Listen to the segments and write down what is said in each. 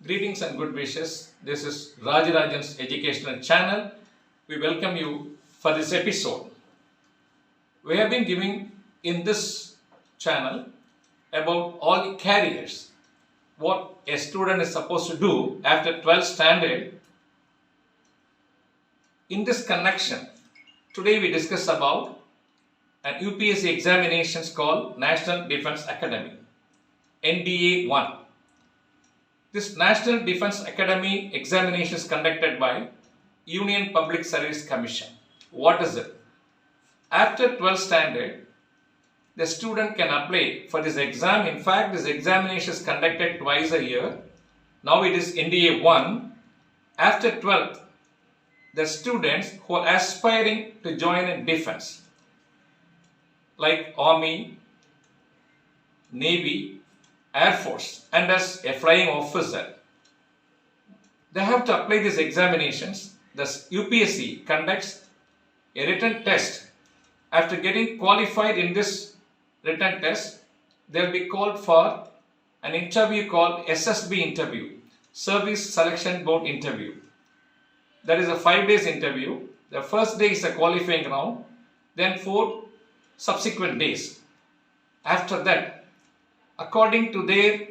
Greetings and good wishes. This is Rajarajan's educational channel. We welcome you for this episode. We have been giving in this channel about all the careers, what a student is supposed to do after 12th standard. In this connection, today we discuss about an UPSC examinations called National Defence Academy, NDA 1. This National Defence Academy examination is conducted by Union Public Service Commission. What is it? After 12th standard, the student can apply for this exam. In fact, this examination is conducted twice a year. Now it is NDA 1. After 12th, the students who are aspiring to join in defense, like Army, Navy, Airforce, and as a flying officer, they have to apply these examinations. Thus, UPSC conducts a written test. After getting qualified in this written test, they will be called for an interview called SSB interview, Service Selection Board interview. That is a 5 days interview. The first day is a qualifying round, then 4 subsequent days. After that, according to their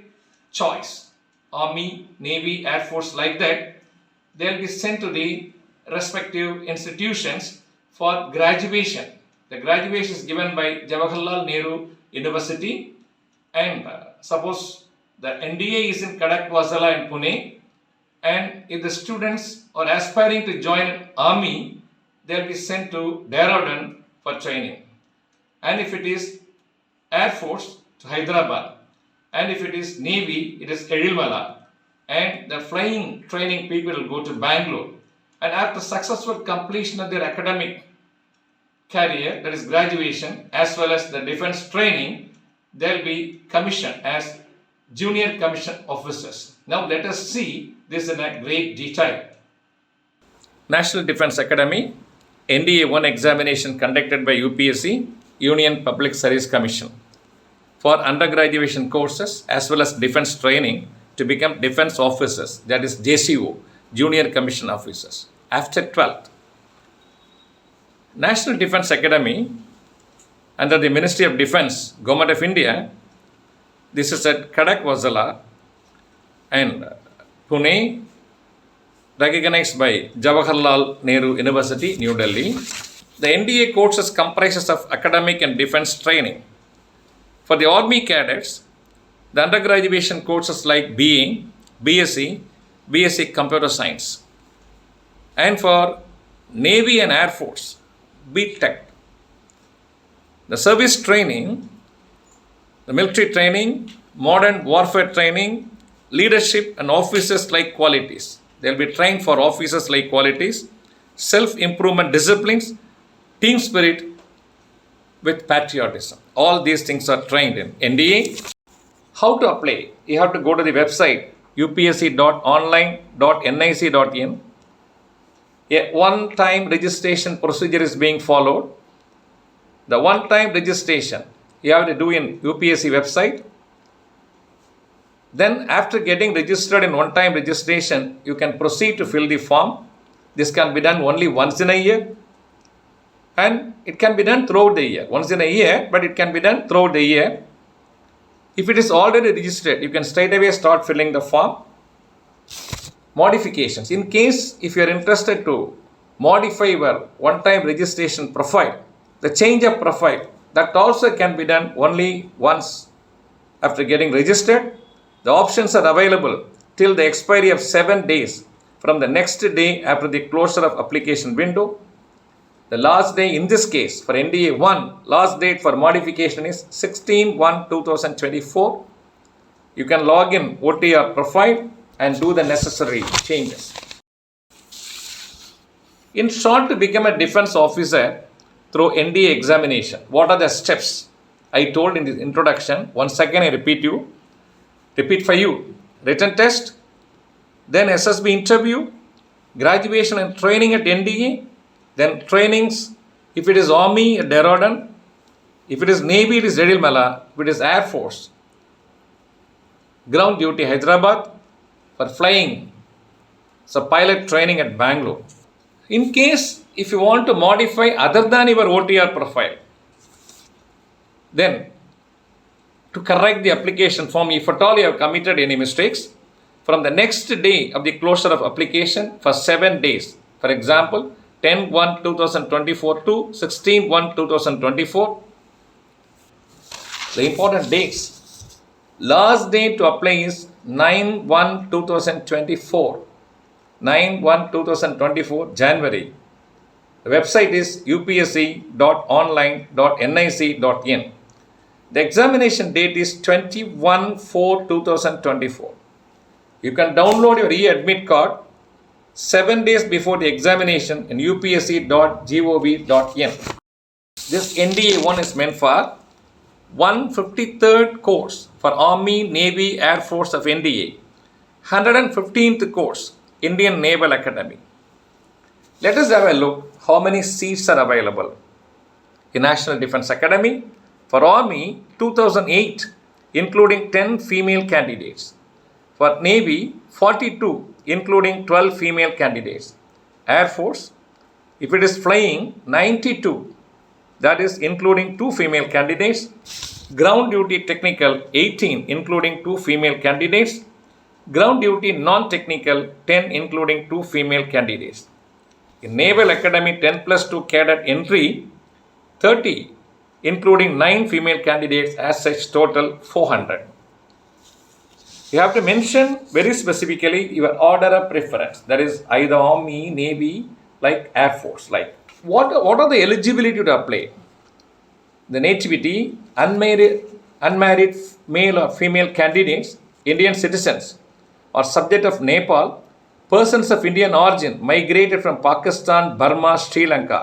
choice, Army, Navy, Air Force, like that, they will be sent to the respective institutions for graduation. The graduation is given by Jawaharlal Nehru University, and suppose the NDA is in Kadakwazala in Pune, and if the students are aspiring to join Army, they will be sent to Dehradun for training. And if it is Air Force, to Hyderabad. And if it is Navy, it is Edilmala. And the flying training people will go to Bangalore. And after successful completion of their academic career, that is graduation, as well as the defense training, they will be commissioned as junior commission officers. Now let us see this in a great detail. National Defence Academy, NDA 1 examination conducted by UPSC, Union Public Service Commission, for undergraduation courses as well as defense training to become defense officers, that is JCO, Junior Commission Officers, after 12th. National Defence Academy, under the Ministry of Defence, Government of India, this is at Kadakwazala and Pune, recognized by Jawaharlal Nehru University, New Delhi. The NDA courses comprises of academic and defense training. For the Army cadets, the undergraduation courses like BA, BSc, BSc Computer Science. And for Navy and Air Force, BTech. The service training, the military training, modern warfare training, leadership and officers like qualities. They will be trained for officers like qualities, self-improvement disciplines, team spirit with patriotism. All these things are trained in NDA. How to apply? You have to go to the website upsc.online.nic.in. A one-time registration procedure is being followed. The one-time registration you have to do in UPSC website. Then after getting registered in one-time registration, you can proceed to fill the form. This can be done only once in a year. And it can be done throughout the year. Once in a year, but it can be done throughout the year. If it is already registered, you can straight away start filling the form. Modifications. In case if you are interested to modify your one-time registration profile, the change of profile, that also can be done only once after getting registered. The options are available till the expiry of 7 days from the next day after the closure of application window. The last day in this case for NDA 1, last date for modification is 16/1/2024. You can log in OTR profile and do the necessary changes. In short, to become a defense officer through NDA examination, what are the steps? I told in the introduction. Once again I repeat for you. Written test, then SSB interview, graduation and training at NDA, then trainings, if it is Army at Dehradun, if it is Navy, it is Edilmala, if it is Air Force, ground duty Hyderabad, for flying. So pilot training at Bangalore. In case if you want to modify other than your OTR profile, then to correct the application form, if at all you have committed any mistakes, from the next day of the closure of application for 7 days, for example, 10/1/2024 to 16/1/2024, the important dates. Last day to apply is 9/1/2024. 9/1/2024, January. The website is upsc.online.nic.in. The examination date is 21/4/2024. You can download your e-admit card 7 days before the examination in upsc.gov.in. This NDA 1 is meant for 153rd course for Army, Navy, Air Force of NDA. 115th course, Indian Naval Academy. Let us have a look how many seats are available. In National Defence Academy, for Army, 2008, including 10 female candidates. For Navy, 42, including 12 female candidates. Air Force, if it is flying, 92, that is including 2 female candidates. Ground duty technical, 18, including 2 female candidates. Ground duty non-technical, 10, including 2 female candidates. In Naval Academy 10+2 cadet entry, 30, including 9 female candidates, as such total 400. You have to mention very specifically your order of preference, that is either Army, Navy, like Air Force. Like what are the eligibility to apply? The nativity, unmarried male or female candidates, Indian citizens, or subject of Nepal, persons of Indian origin migrated from Pakistan, Burma, Sri Lanka,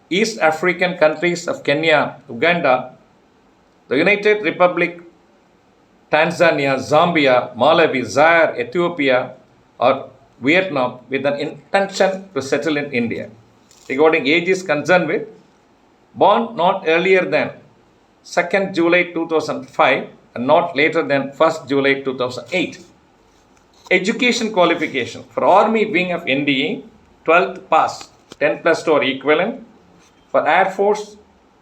East African countries of Kenya, Uganda, the United Republic, Tanzania, Zambia, Malawi, Zaire, Ethiopia, or Vietnam with an intention to settle in India. Regarding age is concerned with born not earlier than 2nd July 2005 and not later than 1st July 2008. Education qualification for Army wing of NDA, 12th pass, 10+2 or equivalent. For Air Force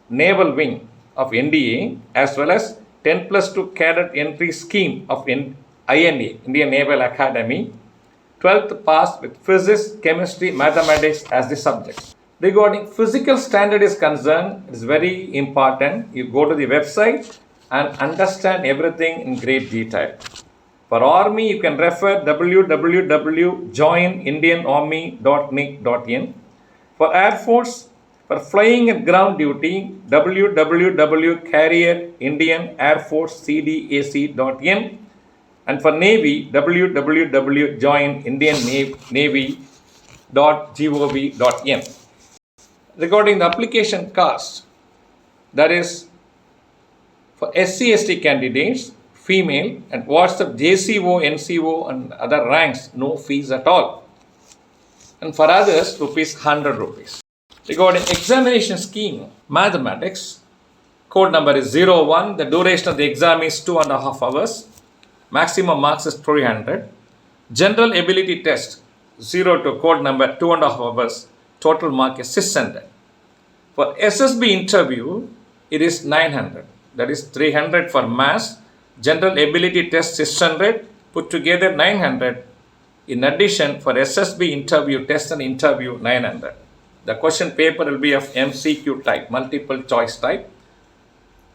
Naval wing of NDA as well as 10+2 cadet entry scheme of INA, Indian Naval Academy, 12th pass with physics, chemistry, mathematics as the subjects. Regarding physical standard is concerned, it is very important. You go to the website and understand everything in great detail. For Army, you can refer www.joinindianarmy.nic.in. For Air Force, for flying and ground duty, www.carrierindianairforcecdac.in. And for Navy, www.joinindiannavy.gov.in. Regarding the application cost, that is for SC/ST candidates, female, and WhatsApp JCO, NCO, and other ranks, no fees at all. And for others, ₹100. Regarding examination scheme, mathematics, code number is 01. The duration of the exam is 2.5 hours. Maximum marks is 300. General ability test, 0 to code number 2.5 hours. Total mark is 600. For SSB interview, it is 900. That is 300 for maths. General ability test 600. Put together 900. In addition, for SSB interview, test and interview 900. The question paper will be of MCQ type, multiple choice type.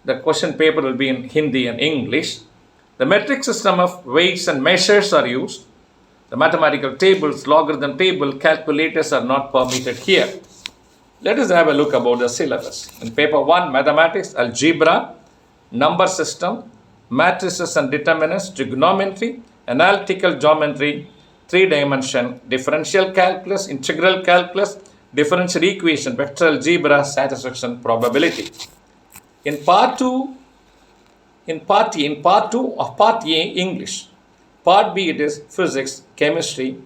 The question paper will be in Hindi and English. The metric system of weights and measures are used. The mathematical tables, logarithm table, calculators are not permitted here. Let us have a look about the syllabus. In paper 1, mathematics, algebra, number system, matrices and determinants, trigonometry, analytical geometry, 3-dimension, differential calculus, integral calculus, differential equation, vector algebra, satisfaction probability. In part 2 of part A, English. Part B, it is physics, chemistry,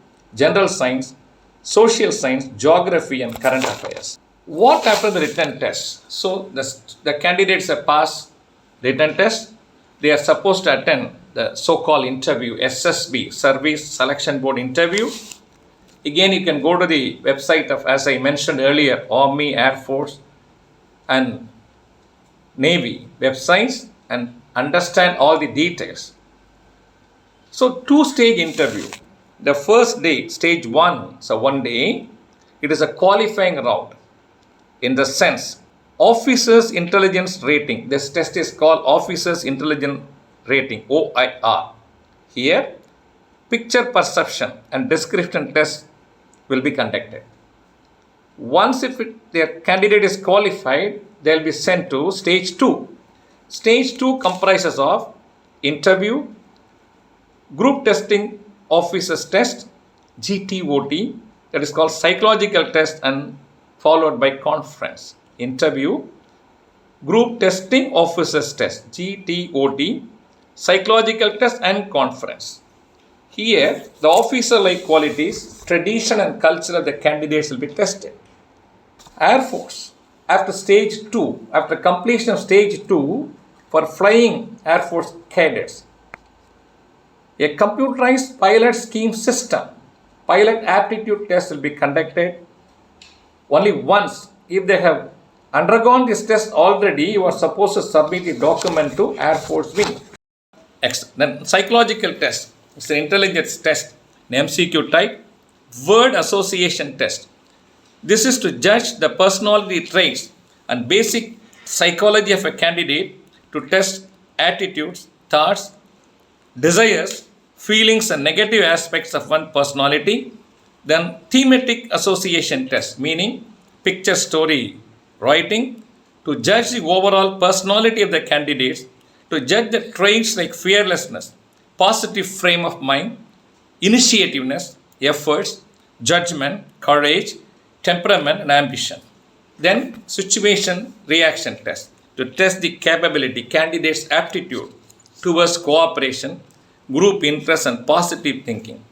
general science, social science, geography, and current affairs. What after the written test? So the candidates have passed written test. They are supposed to attend the so-called interview, SSB, Service Selection Board interview. Again, you can go to the website of, as I mentioned earlier, Army, Air Force and Navy websites and understand all the details. So, two-stage interview. The first day, stage 1, so 1 day, it is a qualifying route. In the sense, Officers Intelligence Rating. This test is called Officers Intelligence Rating, OIR. Here, picture perception and description test will be conducted. Once if their candidate is qualified, they will be sent to stage 2. Stage 2 comprises of interview, group testing officers test, GTOT, that is called psychological test, and followed by conference. Interview, group testing officers test, GTOT, psychological test and conference. Here, the officer-like qualities, tradition and culture of the candidates will be tested. Air Force, after stage 2, after completion of stage 2, for flying Air Force cadets, a computerized pilot scheme system, pilot aptitude test will be conducted only once. If they have undergone this test already, you are supposed to submit the document to Air Force Wing. Then psychological test. It's an intelligence test, an MCQ type, word association test. This is to judge the personality traits and basic psychology of a candidate, to test attitudes, thoughts, desires, feelings and negative aspects of one personality. Then thematic association test, meaning picture story writing, to judge the overall personality of the candidates, to judge the traits like fearlessness, positive frame of mind, initiativeness, efforts, judgment, courage, temperament and ambition. Then situation reaction test, to test the capability, candidates' aptitude towards cooperation, group interest and positive thinking.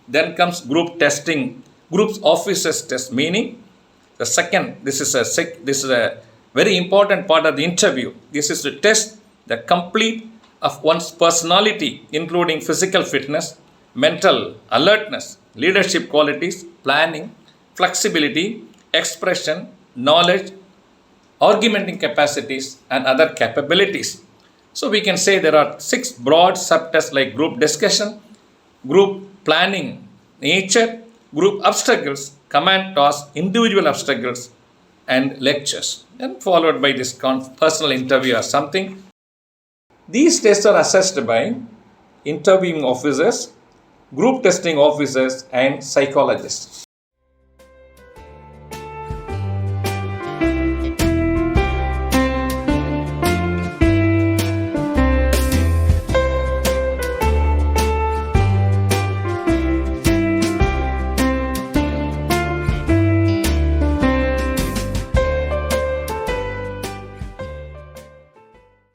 Then comes group testing, group officers test, meaning the second, this is a very important part of the interview. This is to test the complete of one's personality, including physical fitness, mental alertness, leadership qualities, planning, flexibility, expression, knowledge, argumenting capacities, and other capabilities. So we can say there are 6 broad subtests like group discussion, group planning, nature, group obstacles, command task, individual obstacles, and lectures, and followed by this personal interview or something. These tests are assessed by interviewing officers, group testing officers, and psychologists.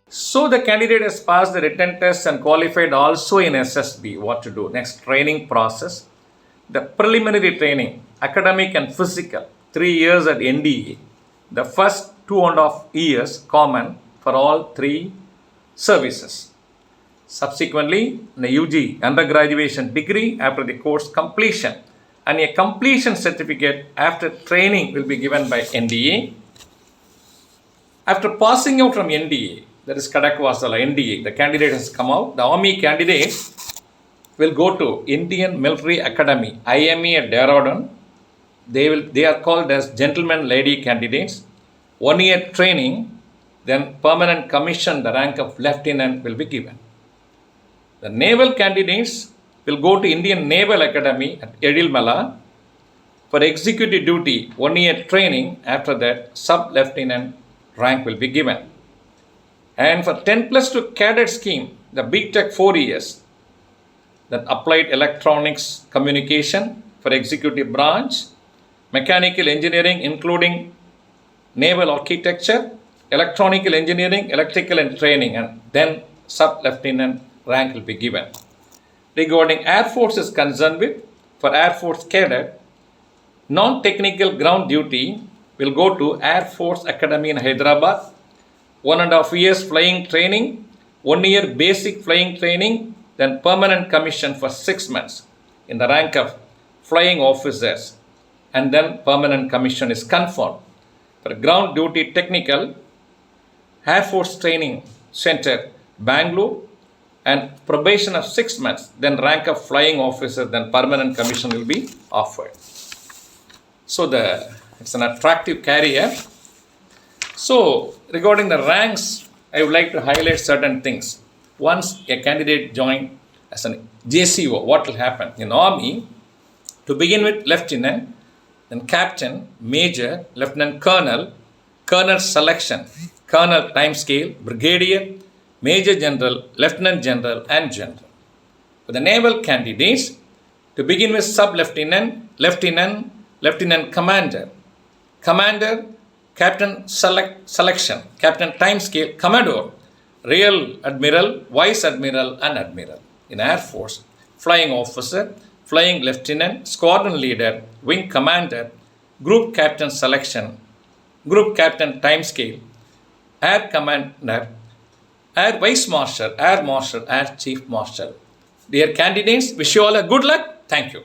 So the candidate has passed the written test and qualified also in SSB. What to do? Next, training process. The preliminary training, academic and physical, 3 years at NDA. The first 2.5 years common for all 3 services. Subsequently, the UG undergraduation degree after the course completion, and a completion certificate after training will be given by NDA. After passing out from NDA, that is Kadakvasala, NDA, the candidate has come out. The Army candidate will go to Indian Military Academy, IME at Dehradun. They are called as gentlemen lady candidates. 1 year training, then permanent commission, the rank of lieutenant will be given. The naval candidates will go to Indian Naval Academy at Edilmala for executive duty, 1 year training. After that, sub-lieutenant rank will be given. And for 10+2 cadet scheme, the BTech 4 years, that applied electronics communication for executive branch, mechanical engineering including naval architecture, electronical engineering, electrical and training, and then sub-lieutenant rank will be given. Regarding Air Force is concerned with, for Air Force cadet, non-technical ground duty will go to Air Force Academy in Hyderabad, 1.5 years flying training, 1 year basic flying training, then permanent commission for 6 months in the rank of flying officers, and then permanent commission is confirmed. For ground duty technical, Airforce Training Center, Bangalore, and probation of 6 months, then rank of flying officer, then permanent commission will be offered. So it's an attractive career. So regarding the ranks, I would like to highlight certain things. Once a candidate join as an JCO, what will happen? In Army, to begin with lieutenant, then captain, major, lieutenant colonel, colonel selection, colonel time scale, brigadier, major general, lieutenant general, and general. For the naval candidates, to begin with sub-lieutenant, lieutenant, lieutenant commander, commander, captain selection, captain time scale, commodore, rear admiral, vice admiral, and admiral. In Air Force, flying officer, flying lieutenant, squadron leader, wing commander, group captain selection, group captain time scale, air commander, air vice marshal, air chief marshal. Dear candidates, wish you all a good luck. Thank you.